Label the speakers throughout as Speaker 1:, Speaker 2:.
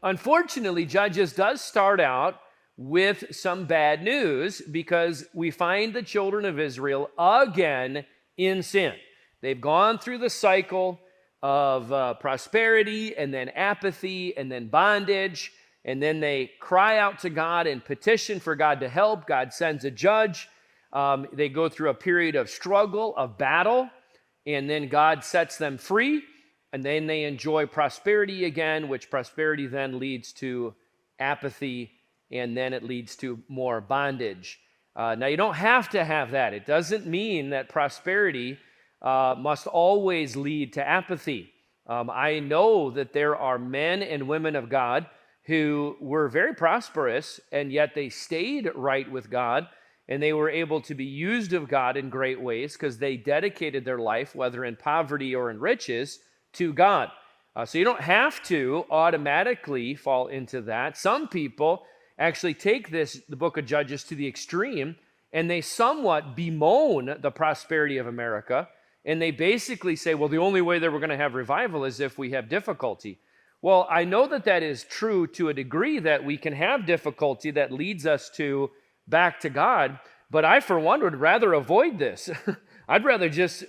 Speaker 1: Unfortunately, Judges does start out with some bad news because we find the children of Israel again in sin. They've gone through the cycle of prosperity and then apathy and then bondage, and then they cry out to God and petition for God to help. God sends a judge. They go through a period of struggle, of battle, and then God sets them free, and then they enjoy prosperity again, which prosperity then leads to apathy, and then it leads to more bondage. Now, you don't have to have that. It doesn't mean that prosperity must always lead to apathy. I know that there are men and women of God who were very prosperous, and yet they stayed right with God, and they were able to be used of God in great ways because they dedicated their life, whether in poverty or in riches, to God. So you don't have to automatically fall into that. Some people actually take the book of Judges to the extreme, and they somewhat bemoan the prosperity of America, and they basically say, well, the only way that we're going to have revival is if we have difficulty. Well, I know that that is true to a degree, that we can have difficulty that leads us back to God, but I, for one, would rather avoid this. I'd rather just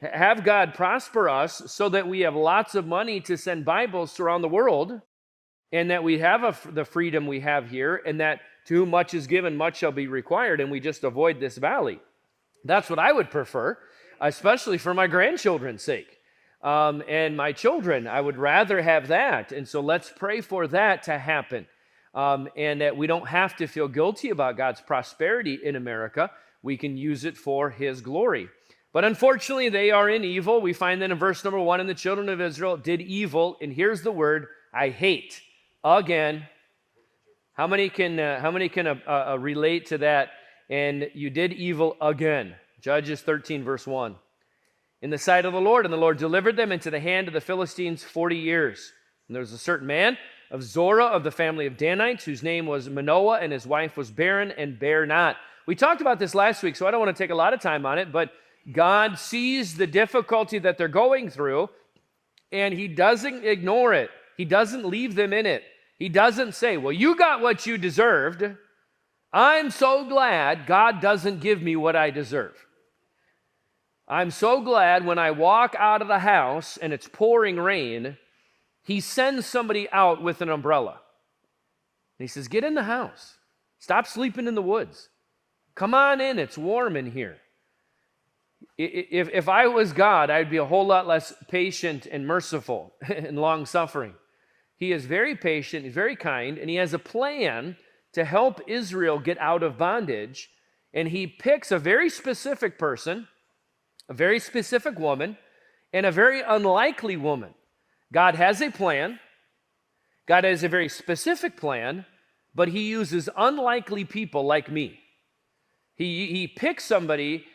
Speaker 1: have God prosper us so that we have lots of money to send Bibles around the world, and that we have the freedom we have here, and that to whom much is given, much shall be required, and we just avoid this valley. That's what I would prefer, especially for my grandchildren's sake. And my children, I would rather have that. And so let's pray for that to happen. And that we don't have to feel guilty about God's prosperity in America. We can use it for His glory. But unfortunately, they are in evil. We find that in verse number 1, and the children of Israel did evil. And here's the word, I hate. Again. How many can relate to that? And you did evil again. Judges 13, verse 1. In the sight of the Lord, and the Lord delivered them into the hand of the Philistines 40 years. And there was a certain man of Zorah of the family of Danites, whose name was Manoah, and his wife was barren and bare not. We talked about this last week, so I don't want to take a lot of time on it, but God sees the difficulty that they're going through, and He doesn't ignore it. He doesn't leave them in it. He doesn't say, well, you got what you deserved. I'm so glad God doesn't give me what I deserve. I'm so glad when I walk out of the house and it's pouring rain, He sends somebody out with an umbrella. And He says, get in the house. Stop sleeping in the woods. Come on in, it's warm in here. If I was God, I'd be a whole lot less patient and merciful and long-suffering. He is very patient, He's very kind, and He has a plan to help Israel get out of bondage, and He picks a very specific person, a very specific woman, and a very unlikely woman. God has a plan. God has a very specific plan, but He uses unlikely people like me. He picks somebody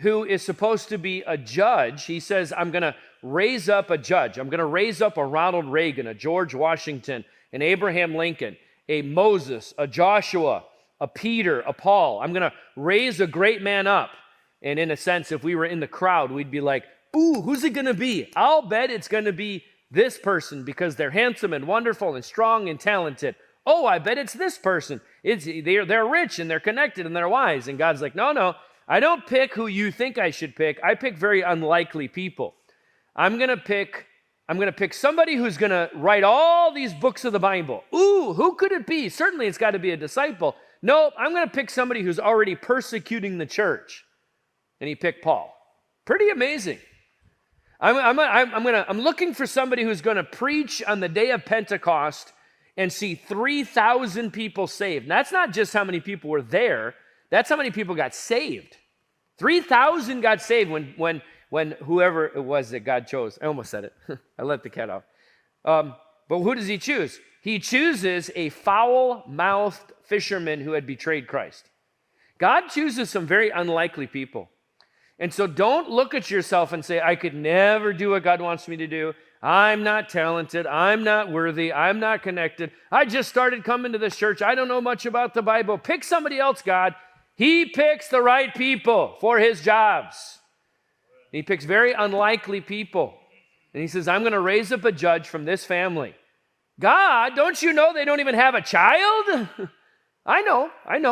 Speaker 1: who is supposed to be a judge. He says, I'm going to raise up a judge. I'm going to raise up a Ronald Reagan, a George Washington, an Abraham Lincoln, a Moses, a Joshua, a Peter, a Paul. I'm going to raise a great man up. And in a sense, if we were in the crowd, we'd be like, ooh, who's it going to be? I'll bet it's going to be this person because they're handsome and wonderful and strong and talented. Oh, I bet it's this person. They're rich and they're connected and they're wise. And God's like, no, I don't pick who you think I should pick. I pick very unlikely people. I'm going to pick somebody who's going to write all these books of the Bible. Ooh, who could it be? Certainly it's got to be a disciple. Nope, I'm going to pick somebody who's already persecuting the church. And He picked Paul. Pretty amazing. I'm looking for somebody who's going to preach on the day of Pentecost and see 3,000 people saved. And that's not just how many people were there. That's how many people got saved. 3,000 got saved when whoever it was that God chose. I almost said it. I let the cat out. But who does He choose? He chooses a foul-mouthed fisherman who had betrayed Christ. God chooses some very unlikely people. And so don't look at yourself and say, I could never do what God wants me to do. I'm not talented. I'm not worthy. I'm not connected. I just started coming to this church. I don't know much about the Bible. Pick somebody else, God. He picks the right people for His jobs. He picks very unlikely people. And He says, I'm going to raise up a judge from this family. God, don't you know they don't even have a child? I know,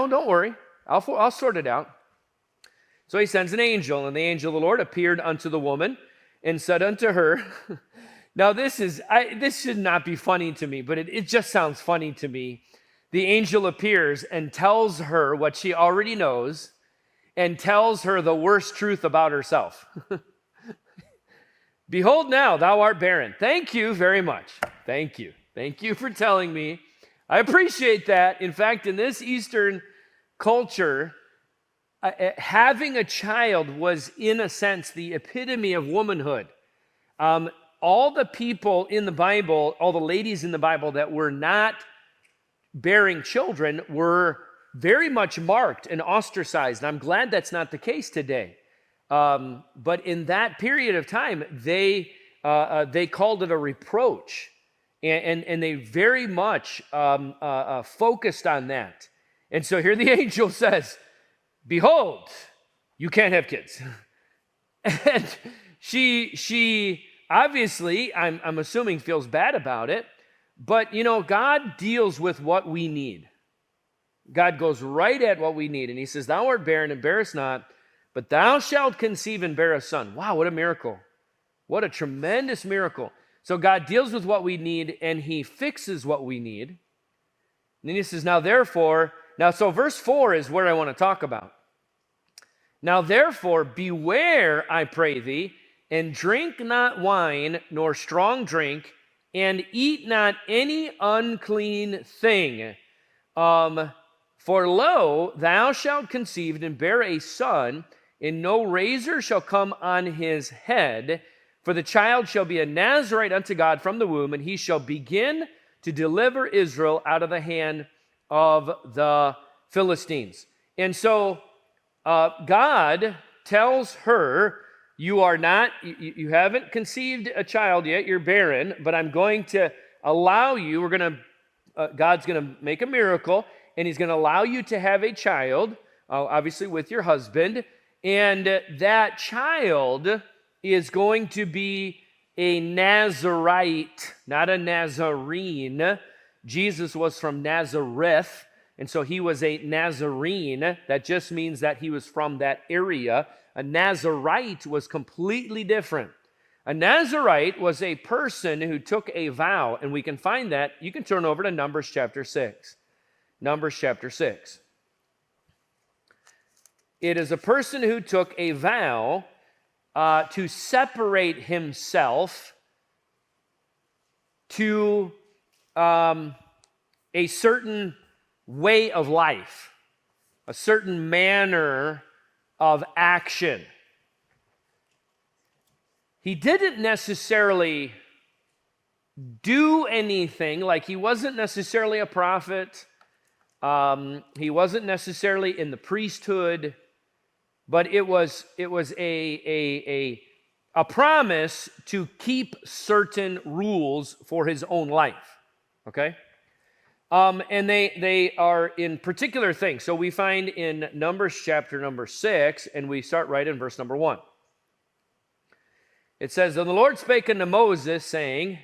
Speaker 1: don't worry. I'll sort it out. So he sends an angel, and the angel of the Lord appeared unto the woman and said unto her, now this should not be funny to me, but it just sounds funny to me. The angel appears and tells her what she already knows and tells her the worst truth about herself. Behold, now thou art barren. Thank you very much. Thank you. Thank you for telling me. I appreciate that. In fact, in this Eastern culture, having a child was, in a sense, the epitome of womanhood. All the people in the Bible, all the ladies in the Bible that were not bearing children were very much marked and ostracized. And I'm glad that's not the case today. But in that period of time, they called it a reproach. And they very much focused on that. And so here the angel says, behold, you can't have kids. And she obviously, I'm assuming, feels bad about it. But, God deals with what we need. God goes right at what we need. And he says, thou art barren and bearest not, but thou shalt conceive and bear a son. Wow, what a miracle. What a tremendous miracle. So God deals with what we need, and he fixes what we need. And then he says, so verse 4 is where I want to talk about. Now therefore, beware, I pray thee, and drink not wine, nor strong drink, and eat not any unclean thing. For lo, thou shalt conceive and bear a son, and no razor shall come on his head, for the child shall be a Nazarite unto God from the womb, and he shall begin to deliver Israel out of the hand of the Philistines. And so God tells her, you haven't conceived a child yet, you're barren, but I'm going to allow you, God's going to make a miracle, and he's going to allow you to have a child, obviously with your husband, and that child is going to be a Nazarite, not a Nazarene. Jesus was from Nazareth, and so he was a Nazarene. That just means that he was from that area. A Nazarite was completely different. A Nazarite was a person who took a vow, and we can find that. You can turn over to Numbers chapter 6. Numbers chapter 6. It is a person who took a vow to separate himself to a certain way of life, a certain manner of action. He didn't necessarily do anything, like he wasn't necessarily a prophet, he wasn't necessarily in the priesthood, but it was a promise to keep certain rules for his own life, okay? And they are in particular things. So we find in Numbers chapter number 6, and we start right in verse number 1. It says, and the Lord spake unto Moses, saying,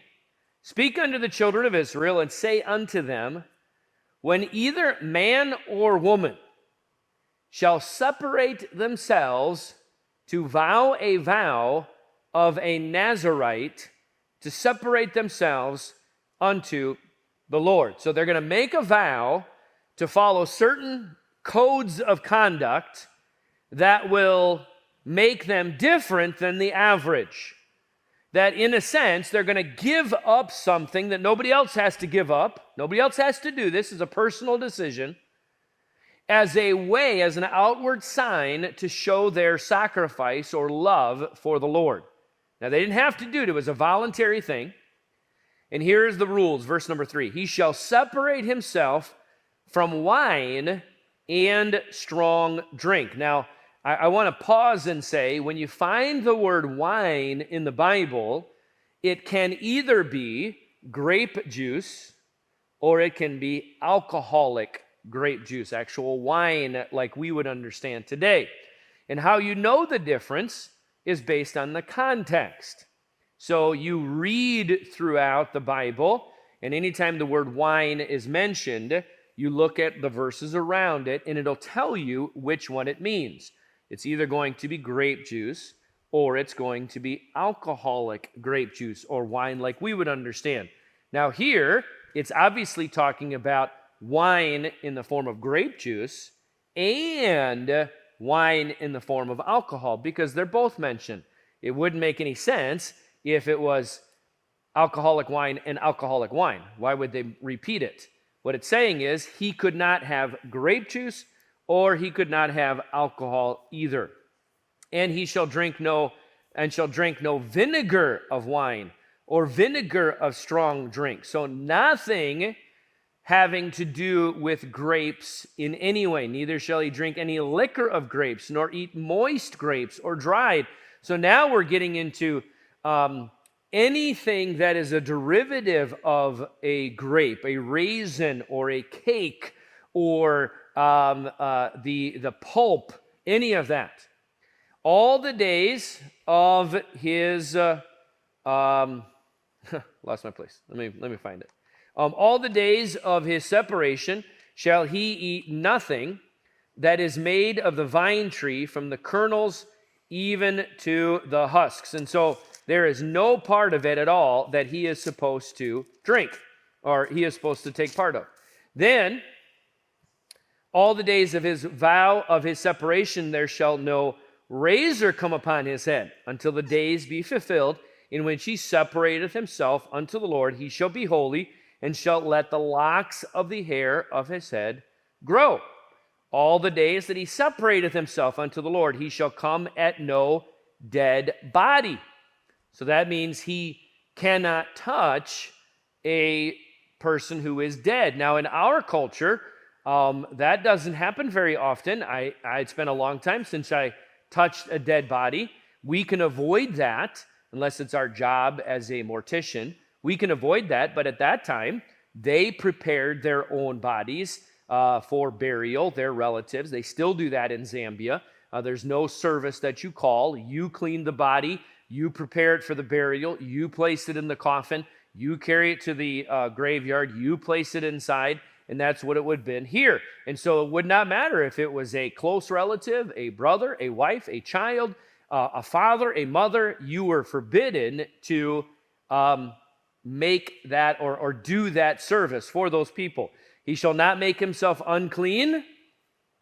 Speaker 1: speak unto the children of Israel, and say unto them, when either man or woman shall separate themselves to vow a vow of a Nazarite, to separate themselves unto the Lord. So they're going to make a vow to follow certain codes of conduct that will make them different than the average. That in a sense, they're going to give up something that nobody else has to give up. Nobody else has to do this. It's a personal decision. As a way, as an outward sign to show their sacrifice or love for the Lord. Now, they didn't have to do it. It was a voluntary thing. And here's the rules, verse number 3. He shall separate himself from wine and strong drink. Now, I want to pause and say, when you find the word wine in the Bible, it can either be grape juice or it can be alcoholic grape juice, actual wine like we would understand today. And how you know the difference is based on the context. So you read throughout the Bible, And anytime the word wine is mentioned, you look at the verses around it, and it'll tell you which one it means. It's either going to be grape juice, or it's going to be alcoholic grape juice, or wine like we would understand. Now here, it's obviously talking about wine in the form of grape juice and wine in the form of alcohol, because they're both mentioned. It wouldn't make any sense if it was alcoholic wine and alcoholic wine. Why would they repeat it? What it's saying is he could not have grape juice or he could not have alcohol either. And he shall drink no vinegar of wine or vinegar of strong drink. So nothing having to do with grapes in any way. Neither shall he drink any liquor of grapes, nor eat moist grapes or dried. So now we're getting into anything that is a derivative of a grape, a raisin or a cake or the pulp, any of that. All the days of his, lost my place. Let me find it. All the days of his separation shall he eat nothing that is made of the vine tree, from the kernels even to the husks. And so there is no part of it at all that he is supposed to drink, or he is supposed to take part of. Then, all the days of his vow of his separation, there shall no razor come upon his head, until the days be fulfilled, in which he separateth himself unto the Lord. He shall be holy, and shall let the locks of the hair of his head grow. All the days that he separateth himself unto the Lord, he shall come at no dead body. So that means he cannot touch a person who is dead. Now, in our culture, that doesn't happen very often. It's been a long time since I touched a dead body. We can avoid that unless it's our job as a mortician. We can avoid that, but at that time, they prepared their own bodies for burial, their relatives. They still do that in Zambia. There's no service that you call. You clean the body, you prepare it for the burial, you place it in the coffin, you carry it to the graveyard, you place it inside, and that's what it would have been here. And so it would not matter if it was a close relative, a brother, a wife, a child, a father, a mother. You were forbidden to make that or do that service for those people. He shall not make himself unclean.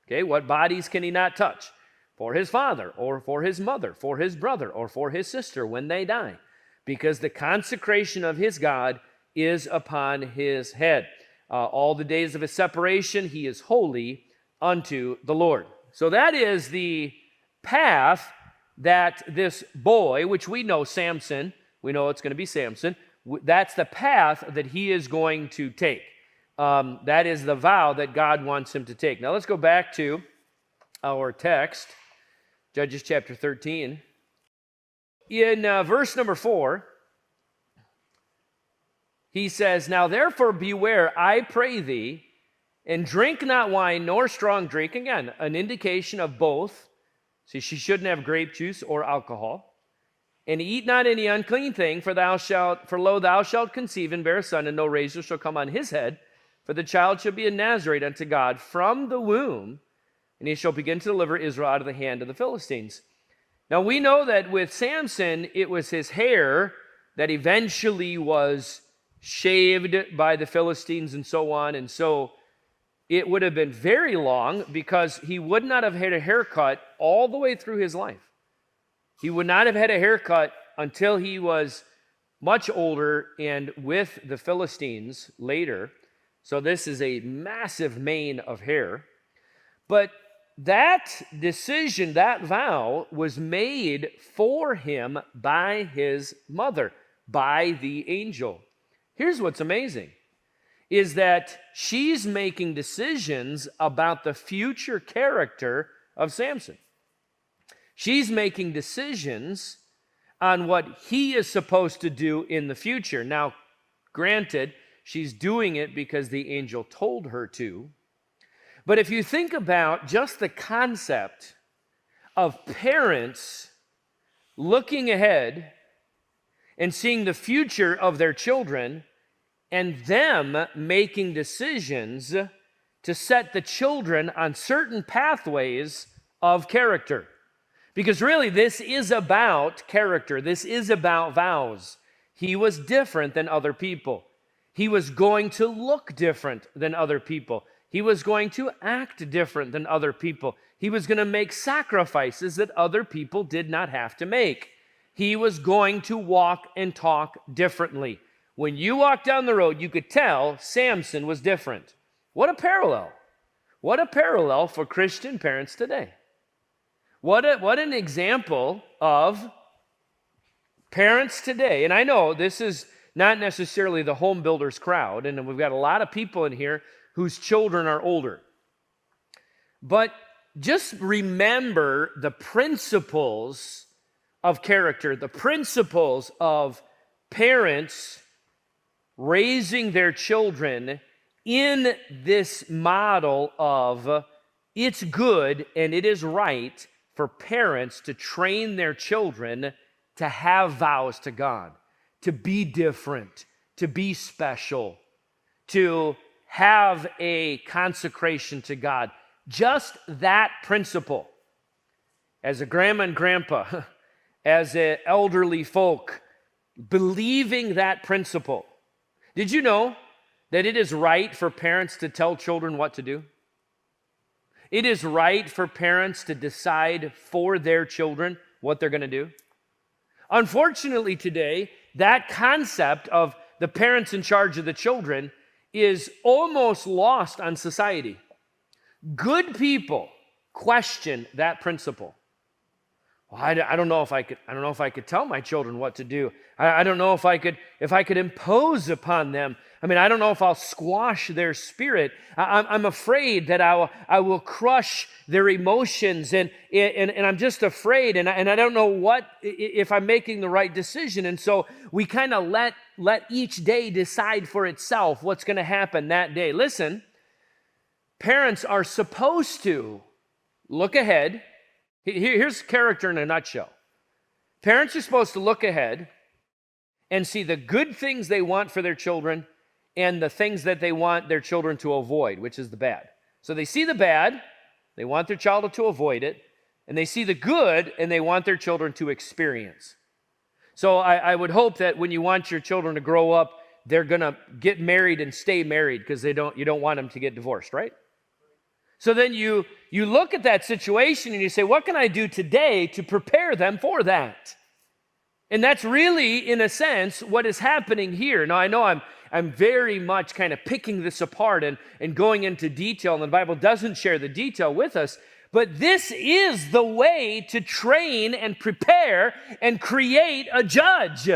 Speaker 1: Okay, what bodies can he not touch? For his father, or for his mother, for his brother, or for his sister when they die, because the consecration of his God is upon his head. All the days of his separation, he is holy unto the Lord. So that is the path that this boy, which we know Samson, we know it's going to be Samson, that's the path that he is going to take. That is the vow that God wants him to take. Now let's go back to our text, Judges chapter 13. In verse number 4, he says, "Now therefore beware, I pray thee, and drink not wine nor strong drink." Again, an indication of both. See, she shouldn't have grape juice or alcohol. "And eat not any unclean thing, for lo, thou shalt conceive and bear a son, and no razor shall come on his head. For the child shall be a Nazarite unto God from the womb, and he shall begin to deliver Israel out of the hand of the Philistines." Now we know that with Samson, it was his hair that eventually was shaved by the Philistines and so on. And so it would have been very long, because he would not have had a haircut all the way through his life. He would not have had a haircut until he was much older and with the Philistines later. So this is a massive mane of hair. But that decision, that vow, was made for him by his mother, by the angel. Here's what's amazing, is that she's making decisions about the future character of Samson. She's making decisions on what he is supposed to do in the future. Now, granted, she's doing it because the angel told her to. But if you think about just the concept of parents looking ahead and seeing the future of their children and them making decisions to set the children on certain pathways of character. Because really, this is about character. This is about vows. He was different than other people. He was going to look different than other people. He was going to act different than other people. He was going to make sacrifices that other people did not have to make. He was going to walk and talk differently. When you walked down the road, you could tell Samson was different. What a parallel. What a parallel for Christian parents today. What an example of parents today. And I know this is not necessarily the home builders crowd, and we've got a lot of people in here whose children are older. But just remember the principles of character, the principles of parents raising their children in this model of it's good and it is right for parents to train their children to have vows to God, to be different, to be special, to have a consecration to God. Just that principle. As a grandma and grandpa, as an elderly folk, believing that principle. Did you know that it is right for parents to tell children what to do? It is right for parents to decide for their children what they're going to do. Unfortunately today, that concept of the parents in charge of the children is almost lost on society. Good people question that principle. Well, I don't know if I could tell my children what to do. I don't know if I could impose upon them. I mean, I don't know if I'll squash their spirit. I'm afraid that I will crush their emotions, and I'm just afraid, and I don't know if I'm making the right decision. And so we kind of let each day decide for itself what's going to happen that day. Listen, parents are supposed to look ahead. Here's character in a nutshell. Parents are supposed to look ahead and see the good things they want for their children and the things that they want their children to avoid, which is the bad. So they see the bad, they want their child to avoid it, and they see the good, and they want their children to experience. So I would hope that when you want your children to grow up, they're going to get married and stay married because you don't want them to get divorced, right? So then you look at that situation and you say, what can I do today to prepare them for that? And that's really, in a sense, what is happening here. Now, I know I'm very much kind of picking this apart and going into detail, and the Bible doesn't share the detail with us, but this is the way to train and prepare and create a judge.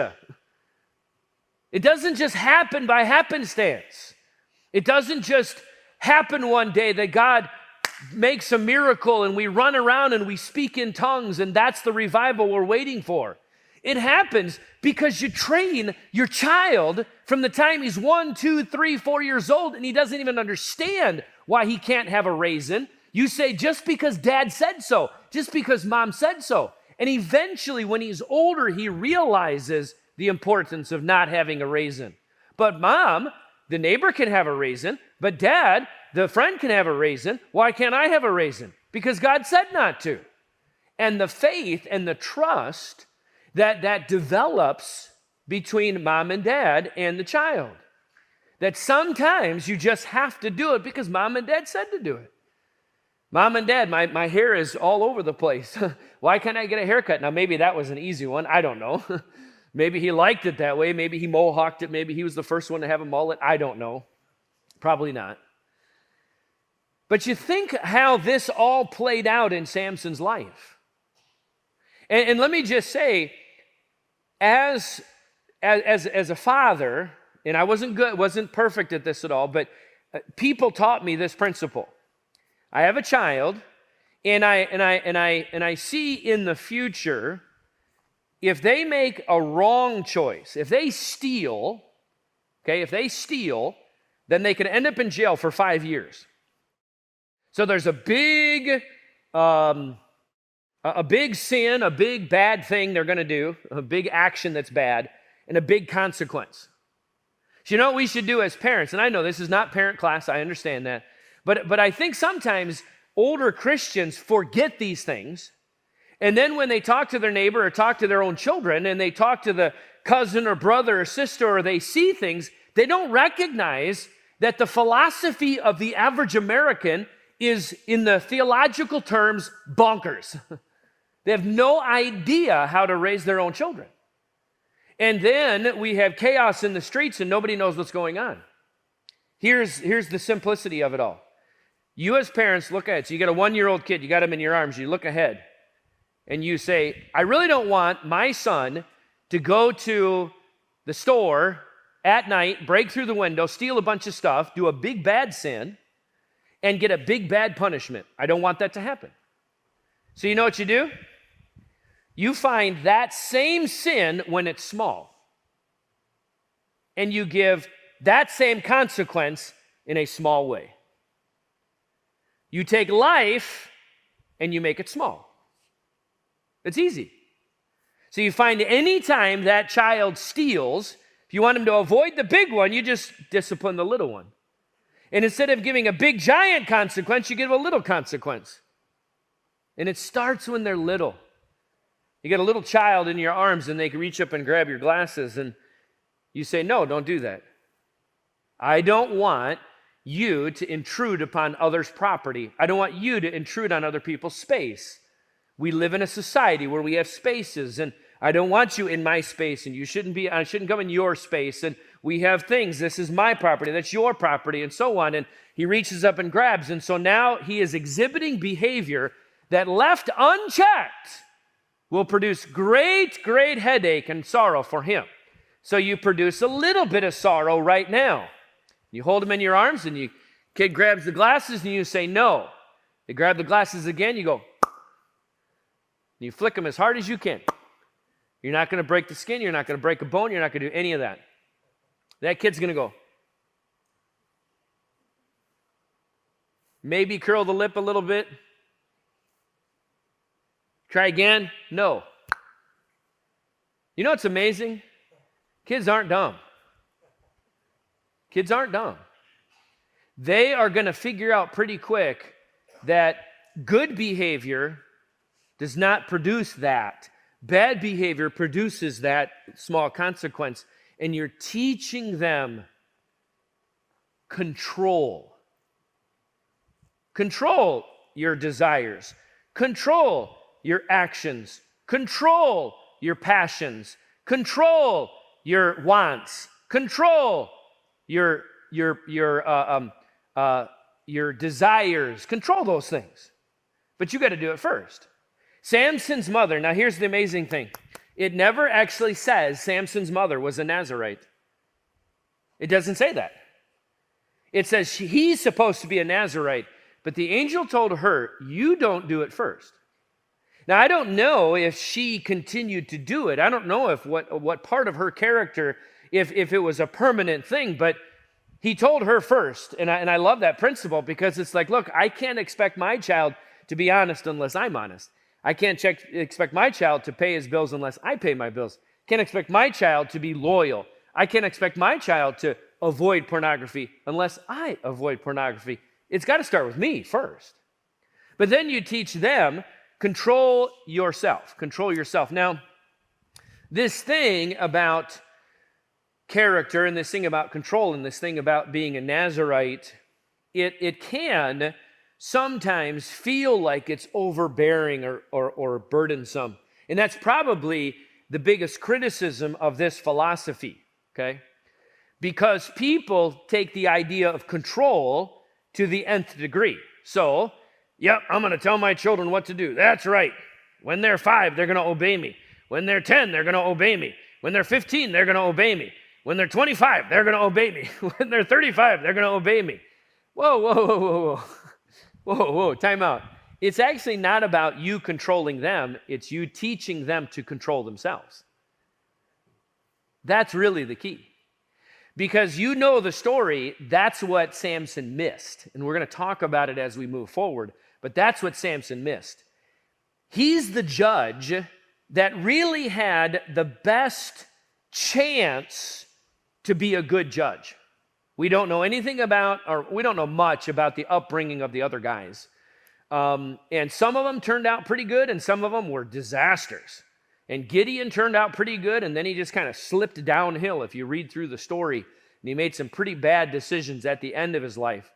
Speaker 1: It doesn't just happen by happenstance. It doesn't just happen one day that God makes a miracle and we run around and we speak in tongues and that's the revival we're waiting for. It happens because you train your child from the time he's 1, 2, 3, 4 years old and he doesn't even understand why he can't have a raisin. You say, just because dad said so, just because mom said so. And eventually when he's older, he realizes the importance of not having a raisin. But mom, the neighbor can have a raisin, but dad, the friend can have a raisin. Why can't I have a raisin? Because God said not to. And the faith and the trust that develops between mom and dad and the child. That sometimes you just have to do it because mom and dad said to do it. Mom and dad, my hair is all over the place. Why can't I get a haircut? Now, maybe that was an easy one. I don't know. Maybe he liked it that way. Maybe he mohawked it. Maybe he was the first one to have a mullet. I don't know. Probably not. But you think how this all played out in Samson's life. And let me just say, as a father, and I wasn't perfect at this at all, but people taught me this principle. I have a child, and I see in the future, if they make a wrong choice, if they steal, then they can end up in jail for 5 years. So there's a big sin, a big bad thing they're going to do, a big action that's bad, and a big consequence. So you know what we should do as parents? And I know this is not parent class, I understand that. But I think sometimes older Christians forget these things. And then when they talk to their neighbor or talk to their own children, and they talk to the cousin or brother or sister, or they see things, they don't recognize that the philosophy of the average American is, in the theological terms, bonkers. They have no idea how to raise their own children. And then we have chaos in the streets and nobody knows what's going on. Here's the simplicity of it all. You as parents look at it. So you got a 1-year-old kid, you got him in your arms, you look ahead and you say, I really don't want my son to go to the store at night, break through the window, steal a bunch of stuff, do a big bad sin, and get a big bad punishment. I don't want that to happen. So you know what you do? You find that same sin when it's small, and you give that same consequence in a small way. You take life and you make it small. It's easy. So you find any time that child steals, if you want him to avoid the big one, you just discipline the little one. And instead of giving a big giant consequence, you give a little consequence. And it starts when they're little. You get a little child in your arms and they can reach up and grab your glasses and you say, no, don't do that. I don't want you to intrude upon others' property. I don't want you to intrude on other people's space. We live in a society where we have spaces, and I don't want you in my space, and I shouldn't come in your space, and we have things. This is my property, that's your property, and so on. And he reaches up and grabs, and so now he is exhibiting behavior that left unchecked will produce great headache and sorrow for him. So you produce a little bit of sorrow right now. You hold him in your arms, and kid grabs the glasses, and you say no. They grab the glasses again, you go, and you flick them as hard as you can. You're not going to break the skin, you're not going to break a bone, you're not going to do any of that. That kid's going to go. Maybe curl the lip a little bit. Try again. No. You know what's amazing? Kids aren't dumb. Kids aren't dumb. They are going to figure out pretty quick that good behavior does not produce that. Bad behavior produces that small consequence. And you're teaching them control. Control your desires. Control your actions. Control your passions. Control your wants. Control your desires. Control those things. But you got to do it first. Samson's mother, now here's the amazing thing. It never actually says Samson's mother was a Nazarite. It doesn't say that. It says he's supposed to be a Nazarite, but the angel told her, you don't do it first. Now, I don't know if she continued to do it. I don't know if what part of her character, if it was a permanent thing, but he told her first. And I love that principle because it's like, look, I can't expect my child to be honest unless I'm honest. I can't expect my child to pay his bills unless I pay my bills. Can't expect my child to be loyal. I can't expect my child to avoid pornography unless I avoid pornography. It's got to start with me first. But then you teach them, control yourself. Control yourself. Now, this thing about character and this thing about control and this thing about being a Nazarite, it can sometimes feel like it's overbearing or burdensome. And that's probably the biggest criticism of this philosophy, okay? Because people take the idea of control to the nth degree. So, yep, I'm going to tell my children what to do. That's right. When they're 5, they're going to obey me. When they're 10, they're going to obey me. When they're 15, they're going to obey me. When they're 25, they're going to obey me. When they're 35, they're going to obey me. Whoa. Whoa, time out. It's actually not about you controlling them. It's you teaching them to control themselves. That's really the key. Because you know the story, that's what Samson missed. And we're going to talk about it as we move forward. But that's what Samson missed. He's the judge that really had the best chance to be a good judge. We don't know anything about, or we don't know much about the upbringing of the other guys. And some of them turned out pretty good, and some of them were disasters. And Gideon turned out pretty good, and then he just kind of slipped downhill if you read through the story. And he made some pretty bad decisions at the end of his life.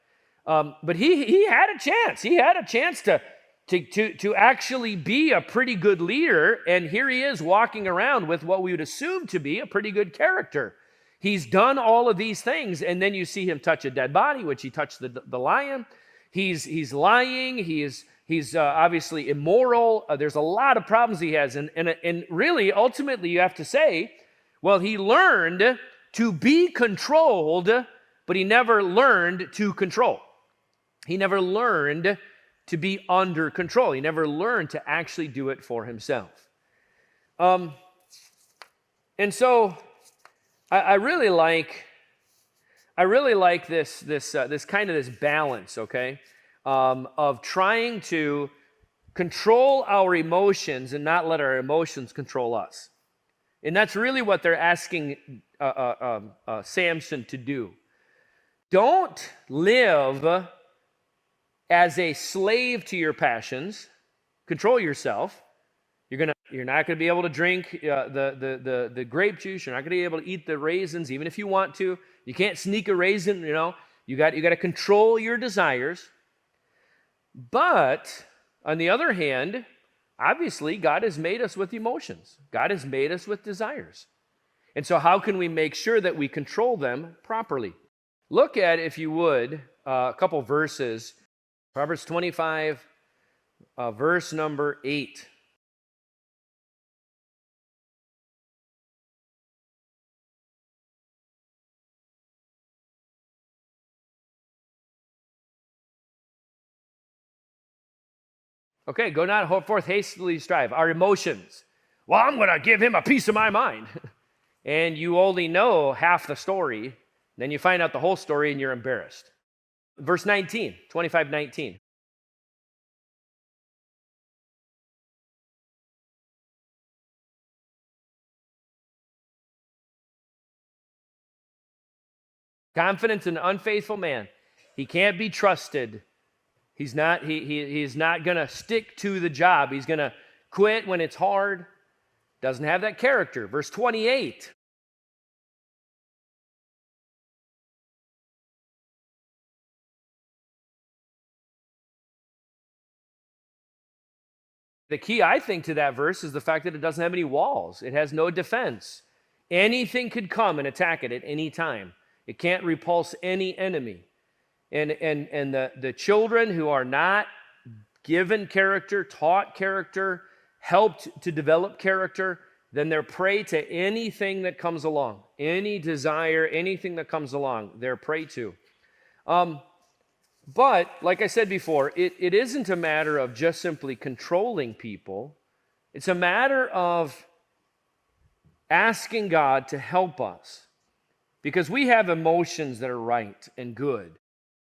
Speaker 1: But he had a chance. He had a chance to actually be a pretty good leader, and here he is walking around with what we would assume to be a pretty good character. He's done all of these things, and then you see him touch a dead body, which he touched the lion. He's lying. He's obviously immoral. There's a lot of problems he has, and really, ultimately, you have to say, well, he learned to be controlled, but he never learned to control. He never learned to be under control. He never learned to actually do it for himself. And so I really like this kind of this balance, okay, of trying to control our emotions and not let our emotions control us. And that's really what they're asking Samson to do. Don't live as a slave to your passions. Control yourself. You're not going to be able to drink the grape juice. You're not going to be able to eat the raisins, even if you want to. You can't sneak a raisin. You got to control your desires. But on the other hand, obviously, God has made us with emotions. God has made us with desires. And so how can we make sure that we control them properly? Look at, if you would, a couple verses. Proverbs 25, verse number 8. Okay, go not forth hastily strive. Our emotions. Well, I'm going to give him a piece of my mind. And you only know half the story. Then you find out the whole story and you're embarrassed. Verse 19, 25:19. Confidence in an unfaithful man. He can't be trusted. He's not going to stick to the job. He's going to quit when it's hard. Doesn't have that character. Verse 28. The key, I think, to that verse is the fact that it doesn't have any walls. It has no defense. Anything could come and attack it at any time. It can't repulse any enemy. And the children who are not given character, taught character, helped to develop character, then they're prey to anything that comes along. Any desire, anything that comes along, they're prey to. But, like I said before, it isn't a matter of just simply controlling people. It's a matter of asking God to help us. Because we have emotions that are right and good.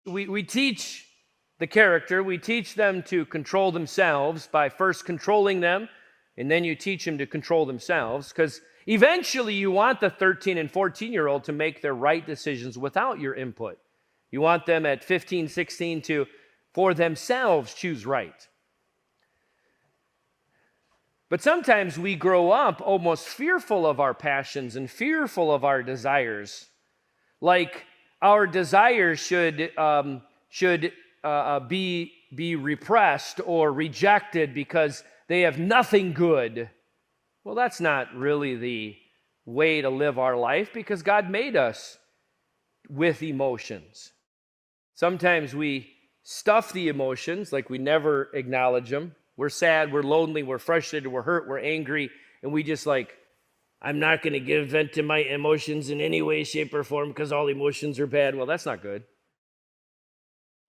Speaker 1: We teach the character, we teach them to control themselves by first controlling them, and then you teach them to control themselves, because eventually you want the 13 and 14-year-old to make their right decisions without your input. You want them at 15, 16 to, for themselves, choose right. But sometimes we grow up almost fearful of our passions and fearful of our desires. Like our desires should be repressed or rejected because they have nothing good. Well, that's not really the way to live our life, because God made us with emotions. Sometimes we stuff the emotions, like we never acknowledge them. We're sad, we're lonely, we're frustrated, we're hurt, we're angry, and we just I'm not going to give vent to my emotions in any way, shape, or form because all emotions are bad. Well, that's not good.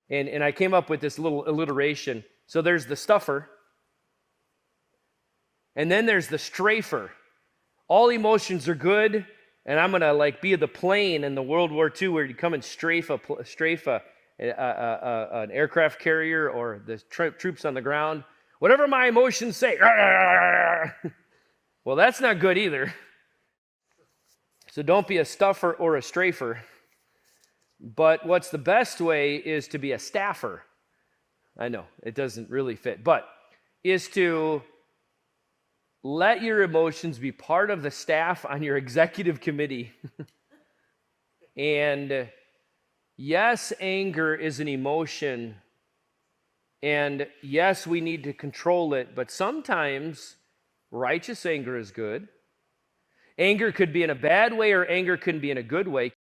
Speaker 1: And I came up with this little alliteration. So there's the stuffer, and then there's the strafer. All emotions are good, and I'm going to be the plane in the World War II where you come and strafe an aircraft carrier or the troops on the ground. Whatever my emotions say. Well, that's not good either. So don't be a stuffer or a strafer. But what's the best way is to be a staffer. I know, it doesn't really fit, but is to let your emotions be part of the staff on your executive committee. And yes, anger is an emotion. And yes, we need to control it, but sometimes righteous anger is good. Anger could be in a bad way, or anger can be in a good way.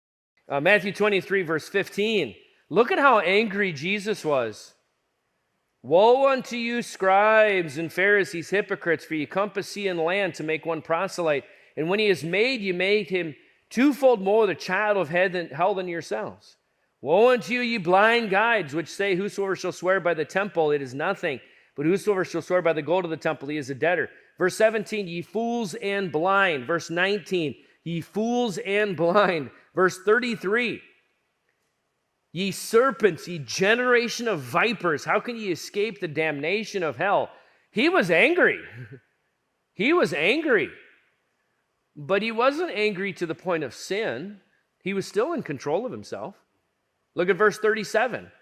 Speaker 1: Matthew 23, verse 15. Look at how angry Jesus was. Woe unto you, scribes and Pharisees, hypocrites, for ye compass sea and land to make one proselyte. And when he is made, you make him twofold more the child of hell than yourselves. Woe unto you, ye blind guides, which say, whosoever shall swear by the temple, it is nothing. But whosoever shall swear by the gold of the temple, he is a debtor. Verse 17, ye fools and blind. Verse 19, ye fools and blind. Verse 33, ye serpents, ye generation of vipers, how can ye escape the damnation of hell? He was angry. He was angry. But he wasn't angry to the point of sin. He was still in control of himself. Look at verse 37.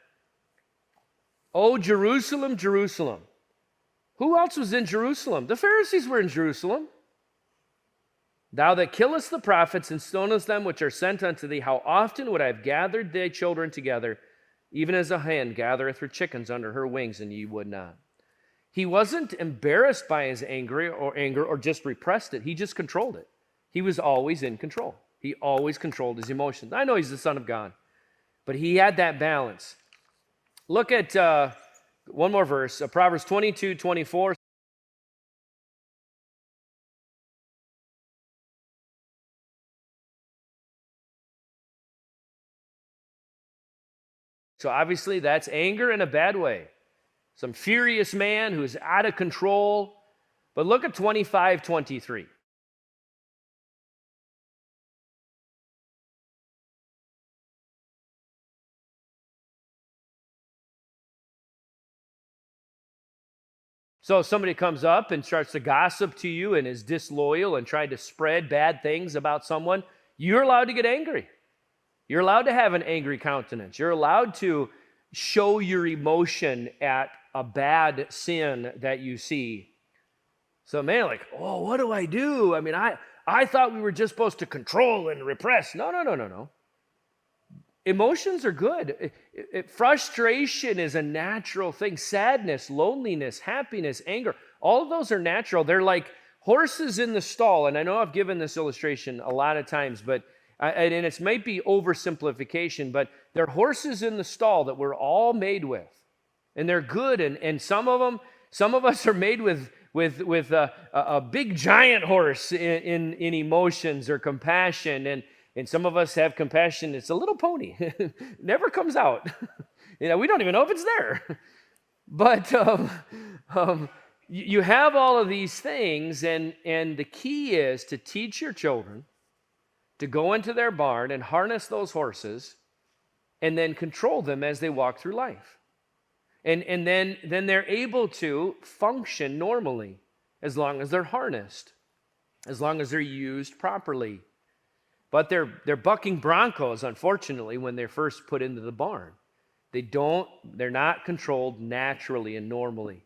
Speaker 1: O Jerusalem, Jerusalem. Who else was in Jerusalem? The Pharisees were in Jerusalem. Thou that killest the prophets and stonest them which are sent unto thee, how often would I have gathered thy children together, even as a hen gathereth her chickens under her wings, and ye would not. He wasn't embarrassed by his anger or just repressed it. He just controlled it. He was always in control. He always controlled his emotions. I know he's the Son of God, but he had that balance. Look at one more verse, Proverbs 22:24. So obviously that's anger in a bad way. Some furious man who's out of control. But look at 25:23. So somebody comes up and starts to gossip to you and is disloyal and trying to spread bad things about someone, you're allowed to get angry. You're allowed to have an angry countenance. You're allowed to show your emotion at a bad sin that you see. So man, like, oh, what do I do? I mean, I thought we were just supposed to control and repress. No. Emotions are good. Frustration is a natural thing. Sadness, loneliness, happiness, anger, all of those are natural. They're like horses in the stall. And I know I've given this illustration a lot of times, but and it might be oversimplification, but they're horses in the stall that we're all made with. And they're good. And some of us are made with a big giant horse in emotions or compassion. And some of us have compassion. It's a little pony. Never comes out. We don't even know if it's there. But you have all of these things, and the key is to teach your children to go into their barn and harness those horses and then control them as they walk through life. And then they're able to function normally as long as they're harnessed, as long as they're used properly. But they're bucking bronchos, unfortunately, when they're first put into the barn. They're not controlled naturally and normally.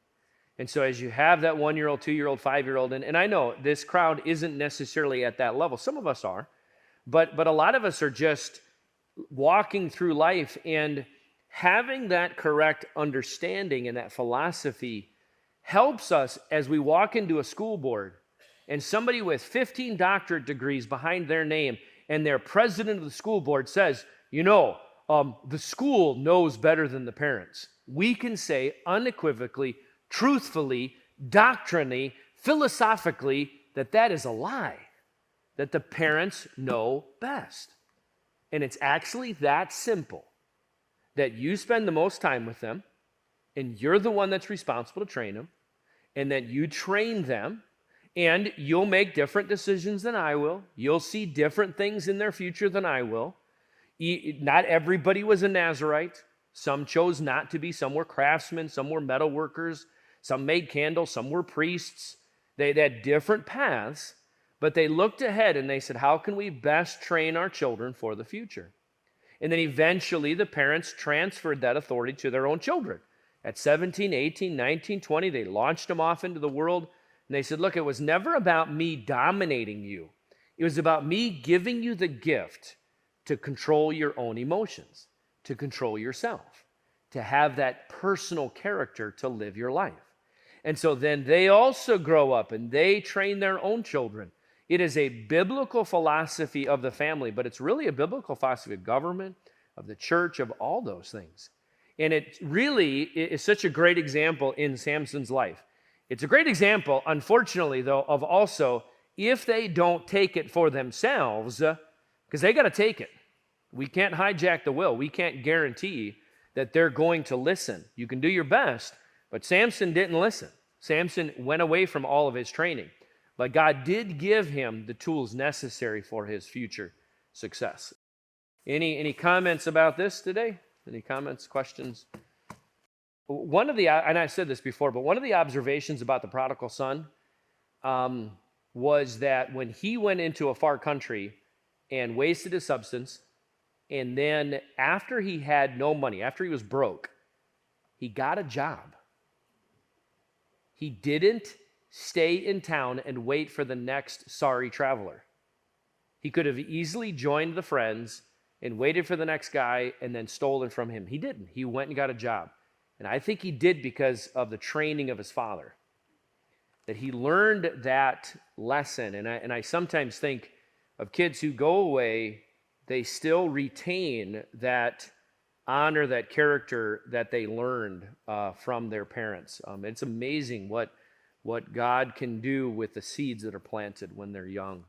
Speaker 1: And so as you have that 1-year-old, 2-year-old, 5-year-old, and I know this crowd isn't necessarily at that level. Some of us are, but a lot of us are just walking through life, and having that correct understanding and that philosophy helps us as we walk into a school board and somebody with 15 doctorate degrees behind their name and their president of the school board says, the school knows better than the parents. We can say unequivocally, truthfully, doctrinally, philosophically that is a lie, that the parents know best. And it's actually that simple, that you spend the most time with them, and you're the one that's responsible to train them, and that you train them, and you'll make different decisions than I will. You'll see different things in their future than I will. Not everybody was a Nazarite. Some chose not to be. Some were craftsmen. Some were metal workers. Some made candles. Some were priests. They had different paths. But they looked ahead and they said, how can we best train our children for the future? And then eventually the parents transferred that authority to their own children. At 17, 18, 19, 20, they launched them off into the world. And they said, look, it was never about me dominating you. It was about me giving you the gift to control your own emotions, to control yourself, to have that personal character to live your life. And so then they also grow up and they train their own children. It is a biblical philosophy of the family, but it's really a biblical philosophy of government, of the church, of all those things. And it really is such a great example in Samson's life. It's a great example, unfortunately, though, of also if they don't take it for themselves, because they got to take it. We can't hijack the will. We can't guarantee that they're going to listen. You can do your best, but Samson didn't listen. Samson went away from all of his training. But God did give him the tools necessary for his future success. Any comments about this today? Any comments, questions? One of the, and I said this before, but one of the observations about the prodigal son was that when he went into a far country and wasted his substance, and then after he had no money, after he was broke, he got a job. He didn't stay in town and wait for the next sorry traveler. He could have easily joined the friends and waited for the next guy and then stolen from him. He didn't. He went and got a job. And I think he did because of the training of his father, that he learned that lesson. And I sometimes think of kids who go away, they still retain that honor, that character that they learned from their parents. It's amazing what God can do with the seeds that are planted when they're young.